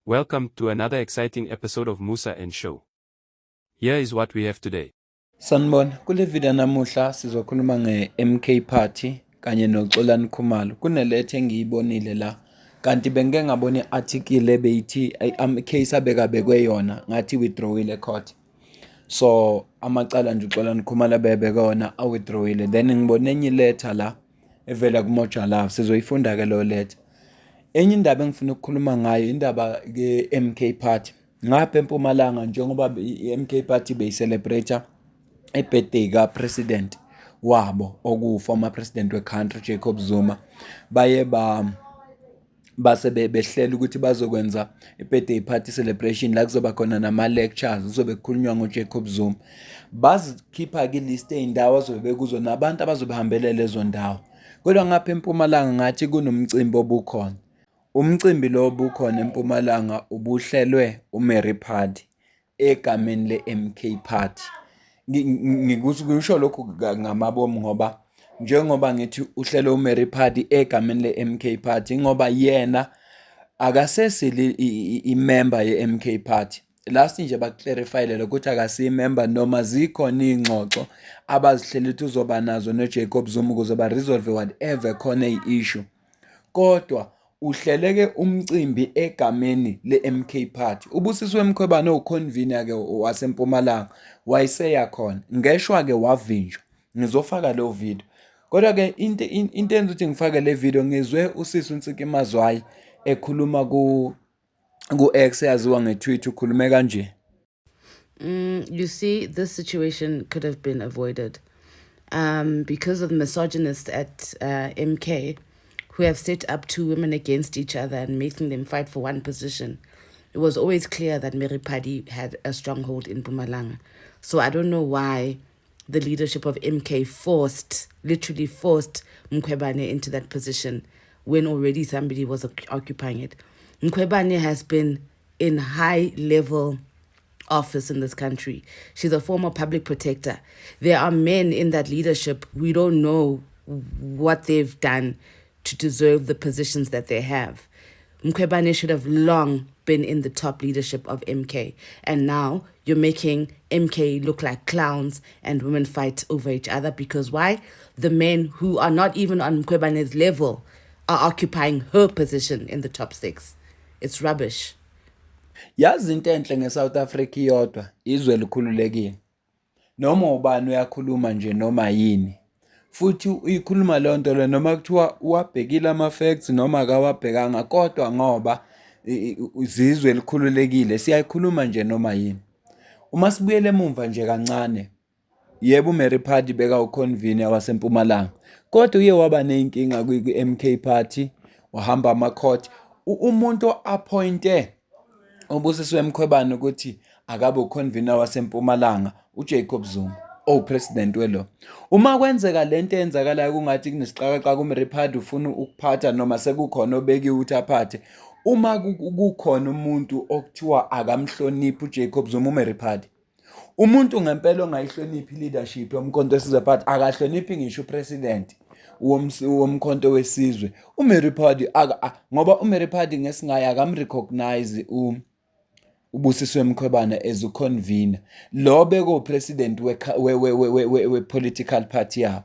Welcome to another exciting episode of Musa and Show. Here is what we have today. Sanibona, kule video namuhla sizokhuluma nge-MK Party kanye noXolani Khumalo. Kunelethe engiyibonile la. Kanti bengeke ngabona i-article ebeyithi case abekabekwe yona ngathi withdrawile court. So amacala nje uXolani Khumalo abebekwe yona withdrawile. Then ngibona enye letter la evela kuMoja Love. Sizoyifunda ke lo letter. Enye indaba engifuna ukukhuluma ngayo indaba ke-MK Party. Ngapha eMpumalanga njengoba i-MK Party beyicelebrate birthday ka-president wabo former president we-country Jacob Zuma, baye base behlela ukuthi bazokwenza i-birthday party celebration la kuzoba khona nama-lectures kuzobe kukhulunywa ngoJacob Zuma. Bazikhipha-ke ilist ey'ndawo azobe kuzo nabantu abazobehambela lezo ndawo. Kodwa ngapha eMpumalanga ngathi kunomcimbi obukhona. Umcimbi lo obukhona eMpumalanga ubuhlelwe uMary Pardee egameni le-MK Party. Ngikusho lokhu ngamabomu ngoba njengoba ngithi uhlelo uMary Pardee egameni le-MK Party ngoba yena akasesili i-member ye-MK Party. Last nje bakclarifyile ukuthi akasi member noma zikhona ingxoxo abazihleli ukuthi uzoba nazo noJacob Zuma ukuze ba resolve whatever khona i-issue. Kodwa uhleleke umcimbi egameni le-MK Party. UBusisiwe Mkhwebane uconvener ke waseMpumalanga wayeseya khona. Ngeshwa ke wavinjwa. Ngizofaka lo video. Kodwa ke into enza ukuthi ngifake le video ngizwe usisi uNtsikimazwayi ekhuluma ku X yaziwa ngeTwitter ukhulume kanje. You see, this situation could have been avoided because of misogynists at MK who have set up two women against each other and making them fight for one position. It was always clear that Mary Pardee had a stronghold in Mpumalanga. So I don't know why the leadership of MK literally forced Mkhwebane into that position when already somebody was occupying it. Mkhwebane has been in high-level office in this country. She's a former public protector. There are men in that leadership. We don't know what they've done to deserve the positions that they have. Mkhwebane should have long been in the top leadership of MK. And now you're making MK look like clowns and women fight over each other because why? The men who are not even on Mkhwebane's level are occupying her position in the top 6. It's rubbish. Yazi into enhle ngeSouth Africa iyodwa izwe likhululekile. Noma ubani uyakhuluma nje noma yini. Futhi uyikhuluma le nto le noma kuthiwa uwabhekile ama-facts noma akawabhekanga kodwa ngoba izizwe elikhululekile siyayikhuluma nje noma yini. Uma sibuyele emuva nje kancane, yebo uMary Pardee beka uconvener waseMpumalanga kodwa uye waba nenkinga kwi-MK Party wahamba ama-court. Umuntu appointe uBusisiwe Mkhwebane ukuthi akabe uconvener waseMpumalanga uJacob Zuma president welo. Uma kwenzeka lento eyenzakalayo kungathi kunesiqhaqaqa kuMary Pardee ufuna ukuphatha noma sekukhona obekiwe ukuthi aphathe. Uma kukhona umuntu okuthiwa akamhloniphi uJacob Zuma uMary Pardee. Umuntu ngempela ongayihloniphi leadership yomkhonto wesizwe but akahloniphi ngisho upresident womkhonto wesizwe. uMary Pardee ngoba uMary Pardee ngesingaya akamrecognize uBusisiwe Mkhwebane as uconvener lo beko president we-political party yabo.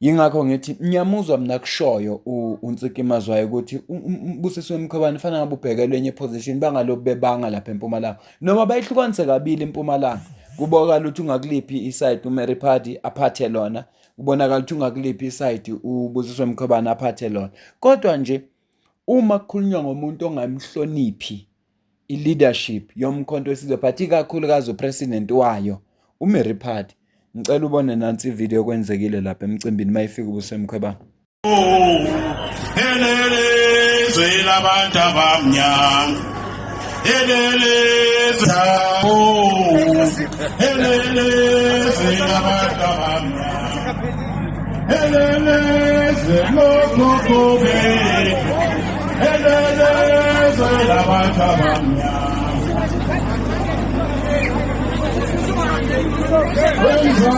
Yingakho ngithi ngiyamuzwa mina kushoyo uNtsikimazwayi ukuthi uBusisiwe Mkhwebane fanele ngabe ubhekelwe enye position bangalobu bebanga lapha eMpumalanga noma bayihlukanise kabili eMpumalanga. Kubonakala ukuthi ungakuliphi iside uMary Pardee aphathe lona, kubonakala ukuthi ungakuliphi iside uBusisiwe Mkhwebane aphathe lona. Kodwa nje uma kukhulunywa ngomuntu ongamhloniphi i-leadership yomkhonto wesizwe but ikakhulukazi upresident wayo uMary Pardee. Ngicela ubone nansi ivideo kwenzekile lapha emcimbini mayifika uBusisiwe Mkhwebane. Elele zela abantu abamnyama. Elele zela abantu abamnyama. Elele zelokobe. Elele zela abantu abamnyama. Enza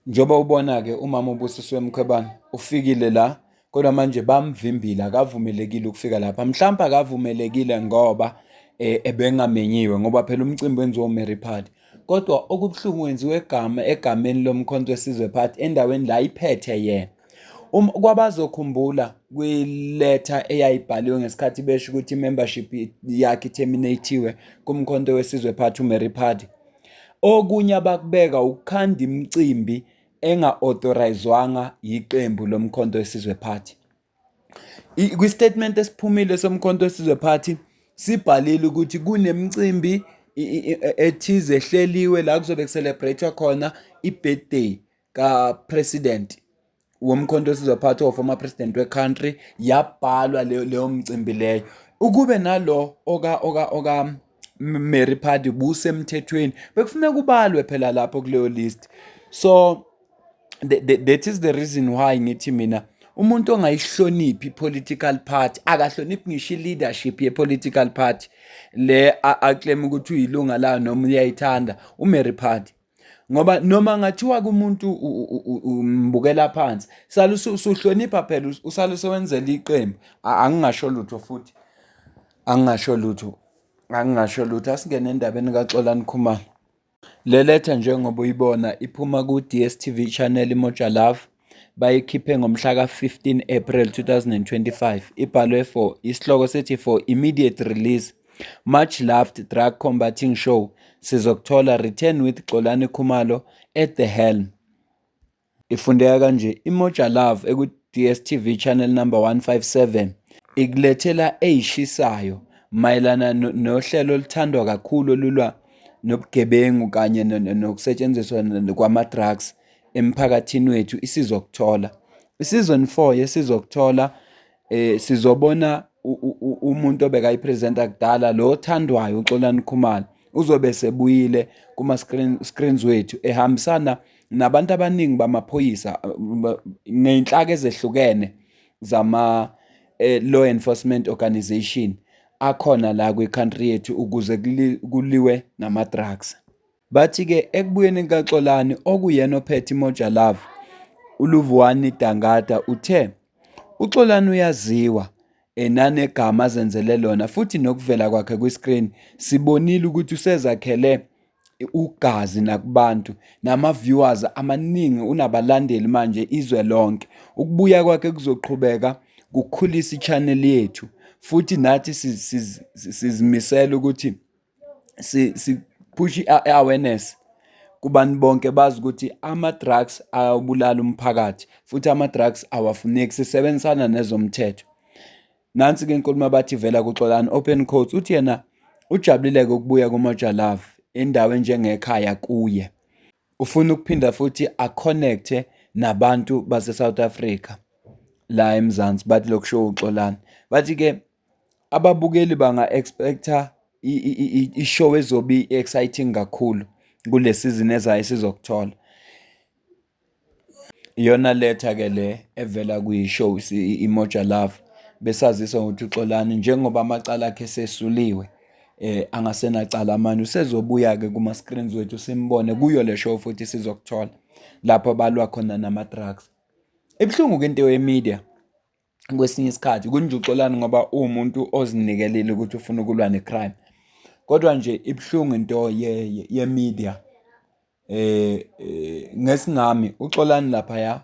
Njoba ubona-ke umama uBusisiwe Mkhwebane ufikile la, kodwa manje bamvimbile, akavumelekile ukufika lapha. Mhlawumbe akavumelekile ngoba ebengamenyiwe, ngoba phela umcimbi wenziwa uMary Phathi. Kodwa okubuhlungu wenziwe egameni lomkhonto wesizwe Phathi endaweni la iphethe yena. Kwabazokhumbula kwiletha eyayibhaliwe ngesikhathi besho ukuthi i-membership yakhe terminatiwe kumkhonto wesizwe Phathi uMary Phathi. Okunye abakubeka ukukhanda imicimbi enga-authorizwanga yiqembu lomkhonto wesizwe Phathi. Kwi-statement esiphumile somkhonto wesizwe Phathi sibhalile ukuthi kunemicimbi ethize ehleliwe la kuzobe kucelebrate khona i-birthday ka-president womkhonto wesizwe Phathi former president we-country, yabhalwa leyo mcimbi leyo. Ukube nalo oka Mary Phathi busemthethweni, bekufuneka kubalwe phela lapho kuleyo list. So that is the reason why ngithi mina umuntu ongayihloniphi i-political party akahloniphi ngisho i-leadership ye-political party le aclaim ukuthi uyilunga layo noma uyayithanda uMary Phathi. Ngoba noma ngathiwa kumuntu umbukela phansi, sala usuhlonipha phela, usala usewenzela iqembu. Angingasho lutho futhi, angingasho lutho. Asingene endabeni kaXolani Khumalo. Le letha njengoba uyibona iphuma ku-DSTV channel iMoja Love, bayikhiphe ngomhla ka-15 April 2025. Ibhalwe isihloko sethi for immediate release, much loved drug combating show sizokuthola return with Xolani Khumalo at the helm. Ifundeka kanje: iMoja Love eku-DSTV channel number 157 ikulethela eyishisayo mayelana nohlelo oluthandwa kakhulu olulwa nobugebengu kanye nokusetshenziswa kwama-drugs emphakathini wethu, isizokuthola. Isizon 4 yesizokuthola sizobona umuntu obekayipresenta kudala lo othandwayo uXolani Khumalo uzobe sebuyile kuma-screens wethu ehambisana nabantu abaningi bamaphoyisa ngey'nhlaka ezehlukene zama-law enforcement organization akhona la kwi-country yethu ukuze kuliwe nama-drugs. Bathi-ke ekubuyeni kaXolani okuyena ophethe iMoja Love, uLuvuwani Dangada uthe uXolani uyaziwa nanegama azenzele lona futhi nokuvela kwakhe kwi-screen sibonile ukuthi usezakhele ugazi nakubantu nama-viewers amaningi, unabalandeli manje izwe lonke. Ukubuya kwakhe kuzoqhubeka kukhulisa i-channel yethu futhi nathi sizimisela ukuthi push i-awareness kubantu bonke bazi ukuthi ama-drugs ayawubulala umphakathi futhi ama-drugs awafuneki, sisebenzisana nezomthetho. Nansi-ke inkulumo abathi vela kuXolani, open quotes, uthi yena ujabulile-ke ukubuya kuMoja Love endaweni njengekhaya kuye. ufuna ukuphinda futhi aconnecte nabantu base-South Africa la eMzansi, bathi lokusho uXolani. Bathi-ke ababukeli banga-expecta i-show ezobe exciting kakhulu kule season ezayo esizokuthola. Iyona letha-ke le evela kwi-show i-Moja Love, besaziswa ukuthi uXolani njengoba amacala akhe esesuliwe, angasenacala manje, usezobuya-ke kuma-screens wethu simbone kuyo le show futhi sizokuthola lapho balwa khona nama-drugs. Ibuhlungu-ke into ye-media kwesinye isikhathi kunje uXolani ngoba uwumuntu ozinikelile ukuthi ufuna ukulwa ne-crime, kodwa nje ibuhlungu into ye-media. Ngesingami uXolani laphaya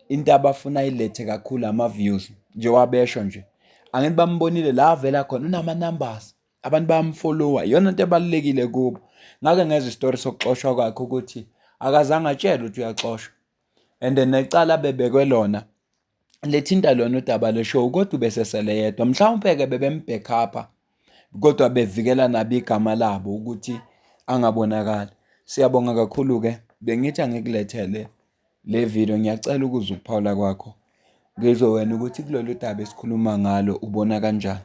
into abafuna ayilethe kakhulu ama-views, njewabesho nje. Angithi bambonile la avela khona unama-numbers, abantu bayamfollowa, iyona into ebalulekile kubo. Ngake ngezwe isitori sokuxoshwa kwakhe ukuthi akazange atshele ukuthi uyaxoshwa, and necala bebekwe lona lethinta lona udaba le-show, kodwa ubesesele yedwa. Mhlawumpe-ke bebembackupa kodwa bevikela nabo igama labo ukuthi angabonakali. Siyabonga kakhulu-ke, bengithi angikulethele le video, ngiyacela ukuze ukuphawula kwakho ngizwe wena ukuthi kulolu daba esikhuluma ngalo ubona kanjani.